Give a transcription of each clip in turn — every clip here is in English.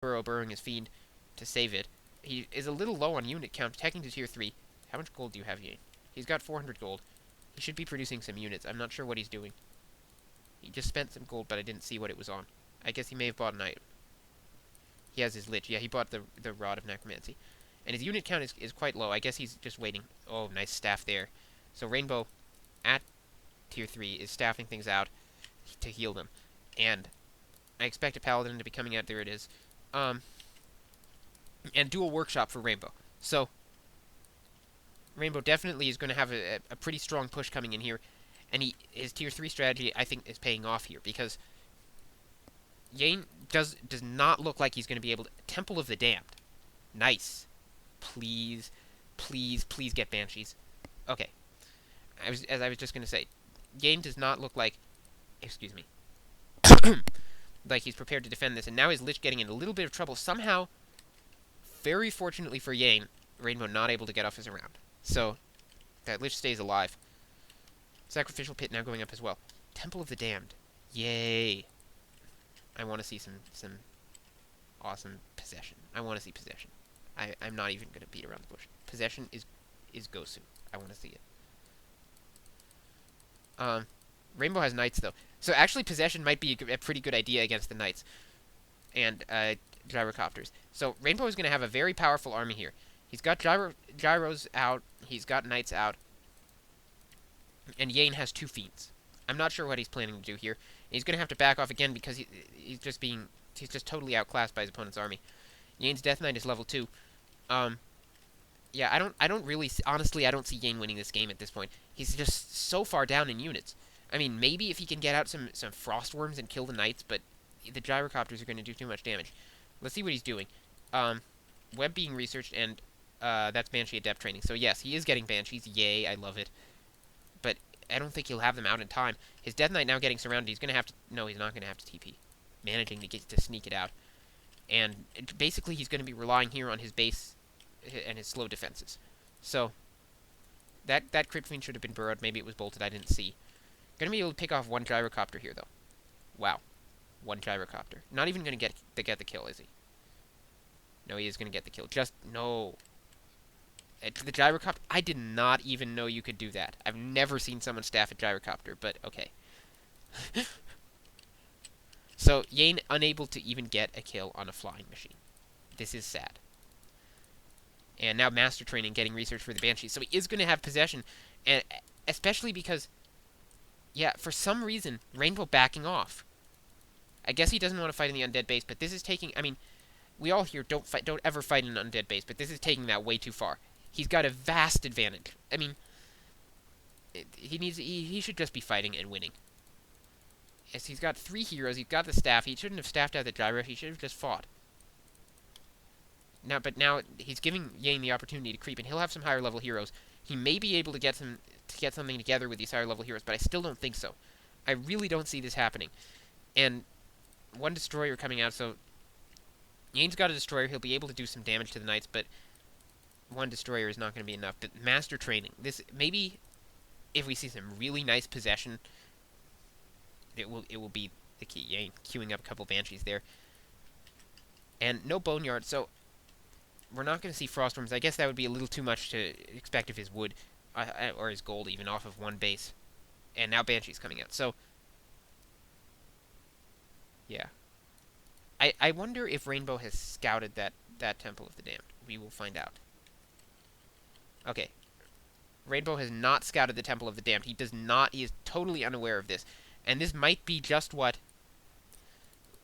burrowing his fiend to save it. He is a little low on unit count, attacking to tier 3. How much gold do you have, Yane? He's got 400 gold. He should be producing some units. I'm not sure what he's doing. He just spent some gold, but I didn't see what it was on. I guess he may have bought an item. He has his lich. Yeah, he bought the Rod of Necromancy. And his unit count is quite low. I guess he's just waiting. Oh, nice staff there. So Rainbow, at tier 3, is staffing things out to heal them. And I expect a Paladin to be coming out. There it is. And Dual Workshop for Rainbow. So, Rainbow definitely is going to have a pretty strong push coming in here. And his tier 3 strategy, I think, is paying off here. Because Yane does not look like he's going to be able to... Temple of the Damned. Nice. Please, please, please get Banshees. Okay. As I was just going to say, Yane does not look like... Excuse me. Like he's prepared to defend this. And now his Lich getting in a little bit of trouble. Somehow, very fortunately for Yane, Rainbow not able to get off his round. So, that Lich stays alive. Sacrificial Pit now going up as well. Temple of the Damned. Yay. I want to see some awesome possession. I want to see possession. I'm not even going to beat around the bush. Possession is Gosu. I want to see it. Rainbow has Knights, though. So actually, possession might be a pretty good idea against the Knights. And Gyrocopters. So Rainbow is going to have a very powerful army here. He's got Gyros out. He's got Knights out. And Yane has 2 Fiends. I'm not sure what he's planning to do here. And he's going to have to back off again because he's just totally outclassed by his opponent's army. Yane's Death Knight is level 2. Yeah, I don't really... Honestly, I don't see Yane winning this game at this point. He's just so far down in units. I mean, maybe if he can get out some Frostworms and kill the Knights, but the Gyrocopters are going to do too much damage. Let's see what he's doing. Web being researched, and that's Banshee Adept training. So yes, he is getting Banshees. Yay, I love it. But I don't think he'll have them out in time. His Death Knight now getting surrounded. He's going to have to... No, he's not going to have to TP. Managing to sneak it out. And basically, he's going to be relying here on his base and his slow defenses. So, that Crypt Fiend should have been burrowed. Maybe it was bolted. I didn't see. Going to be able to pick off 1 Gyrocopter here, though. Wow. 1 Gyrocopter. Not even going to get the kill, is he? No, he is going to get the kill. Just... No. The Gyrocopter... I did not even know you could do that. I've never seen someone staff a Gyrocopter, but okay. So, Yane unable to even get a kill on a flying machine. This is sad. And now Master Training getting research for the Banshees. So he is going to have possession, and especially because, yeah, for some reason, Rainbow backing off. I guess he doesn't want to fight in the undead base, but this is taking... I mean, we all here don't ever fight in an undead base, but this is taking that way too far. He's got a vast advantage. I mean, he should just be fighting and winning. Yes, he's got 3 heroes. He's got the staff. He shouldn't have staffed out the gyro. He should have just fought. But now he's giving Yane the opportunity to creep, and he'll have some higher level heroes. He may be able to get something together with these higher level heroes, but I still don't think so. I really don't see this happening. And 1 destroyer coming out, so Yane's got a destroyer. He'll be able to do some damage to the Knights, but 1 destroyer is not going to be enough. But Master Training, this maybe if we see some really nice possession, it will be the key. Yane queuing up a couple Banshees there. And no Boneyard, so we're not going to see Frostworms. I guess that would be a little too much to expect of his wood, or his gold even, off of 1 base. And now Banshee's coming out, so... Yeah. I wonder if Rainbow has scouted that Temple of the Damned. We will find out. Okay. Rainbow has not scouted the Temple of the Damned. He does not. He is totally unaware of this. And this might be just what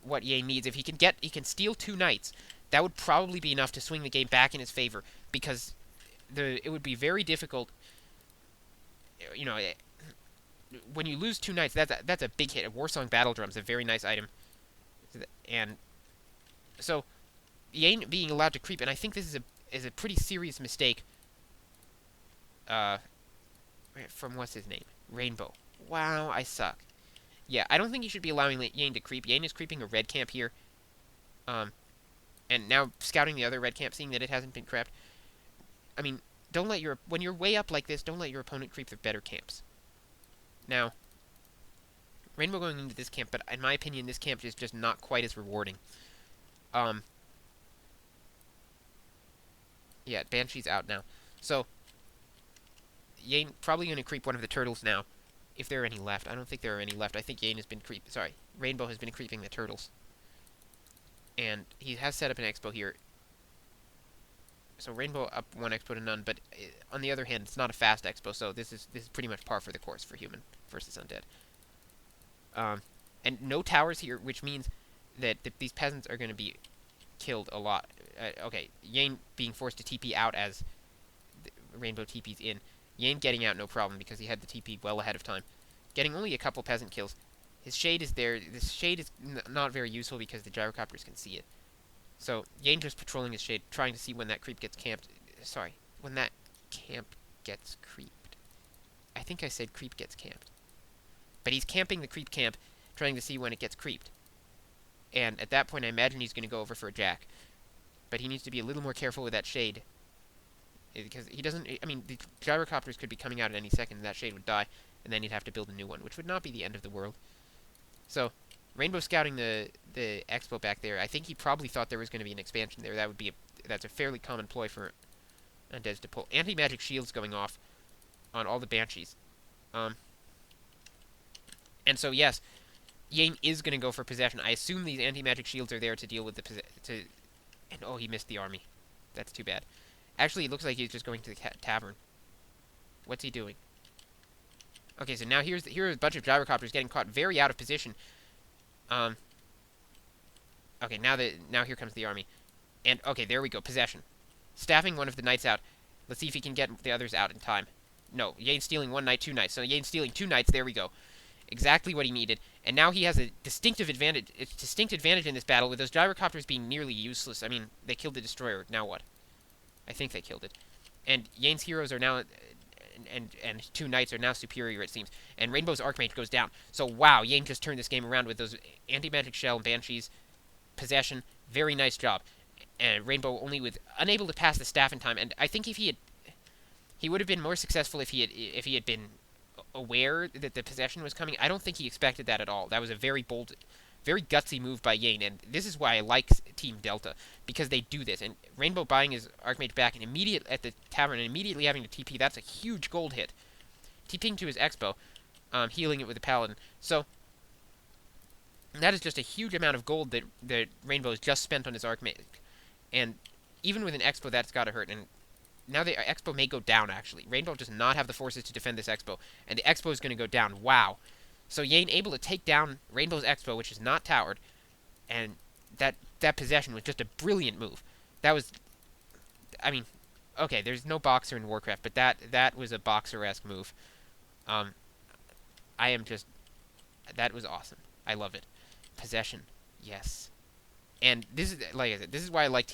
Yane needs. If he can steal 2 Knights, that would probably be enough to swing the game back in his favor, because it would be very difficult. You know, when you lose 2 Knights, that's a big hit. A Warsong Battle Drum is a very nice item, and so Yane being allowed to creep, and I think this is a pretty serious mistake. From what's his name? Rainbow. Wow, I suck. Yeah, I don't think you should be allowing Yane to creep. Yane is creeping a red camp here. And now scouting the other red camp, seeing that it hasn't been crept. I mean, when you're way up like this, don't let your opponent creep the better camps. Now, Rainbow going into this camp, but in my opinion, this camp is just not quite as rewarding. Yeah, Banshee's out now. So, Yane probably going to creep one of the turtles now. If there are any left. I don't think there are any left. I think Yane has been Sorry, Rainbow has been creeping the turtles. And he has set up an expo here. So Rainbow up 1 expo to none, but on the other hand, it's not a fast expo, so this is pretty much par for the course for human versus undead. And no towers here, which means that these peasants are going to be killed a lot. Okay, Yane being forced to TP out as Rainbow TP's in. Yane getting out no problem because he had the TP well ahead of time. Getting only a couple peasant kills. His shade is there. This shade is not very useful because the gyrocopters can see it. So Yane just patrolling his shade, trying to see when that creep gets camped. Sorry, when that camp gets creeped. I think I said creep gets camped. But he's camping the creep camp, trying to see when it gets creeped. And at that point, I imagine he's going to go over for a jack. But he needs to be a little more careful with that shade. Because he doesn't... I mean, the gyrocopters could be coming out at any second, and that shade would die. And then he'd have to build a new one, which would not be the end of the world. So, Rainbow scouting the expo back there. I think he probably thought there was going to be an expansion there. That's a fairly common ploy for undeads to pull. Anti-magic shields going off on all the banshees. And so yes, Yane is going to go for possession. I assume these anti-magic shields are there to deal with the and oh, he missed the army. That's too bad. Actually, it looks like he's just going to the tavern. What's he doing? Okay, so now here are a bunch of gyrocopters getting caught very out of position. Okay, now here comes the army. And okay, there we go, possession. Staffing one of the knights out. Let's see if he can get the others out in time. No, Yane's stealing 1 knight, 2 knights. So Yane's stealing 2 knights, there we go. Exactly what he needed. And now he has a distinct advantage in this battle with those gyrocopters being nearly useless. I mean, they killed the destroyer. Now what? I think they killed it. And Yane's heroes are now and 2 knights are now superior, it seems. And Rainbow's Archmage goes down. So wow, Yane just turned this game around with those anti-magic shell and banshees. Possession, very nice job. And Rainbow only unable to pass the staff in time. And I think if he would have been more successful if he had been aware that the possession was coming. I don't think he expected that at all. That was a very bold, very gutsy move by Yane, and this is why I like Team Delta, because they do this. And Rainbow buying his Archmage back and at the tavern and immediately having to TP, that's a huge gold hit. TPing to his Expo, healing it with the Paladin. So that is just a huge amount of gold that Rainbow has just spent on his Archmage. And even with an Expo, that's got to hurt. And now the Expo may go down, actually. Rainbow does not have the forces to defend this Expo, and the Expo is going to go down. Wow. So Yane able to take down Rainbow's Expo, which is not towered, and that possession was just a brilliant move. That was... I mean, okay, there's no boxer in Warcraft, but that was a boxer-esque move. I am just... That was awesome. I love it. Possession. Yes. And this is, like I said, this is why I like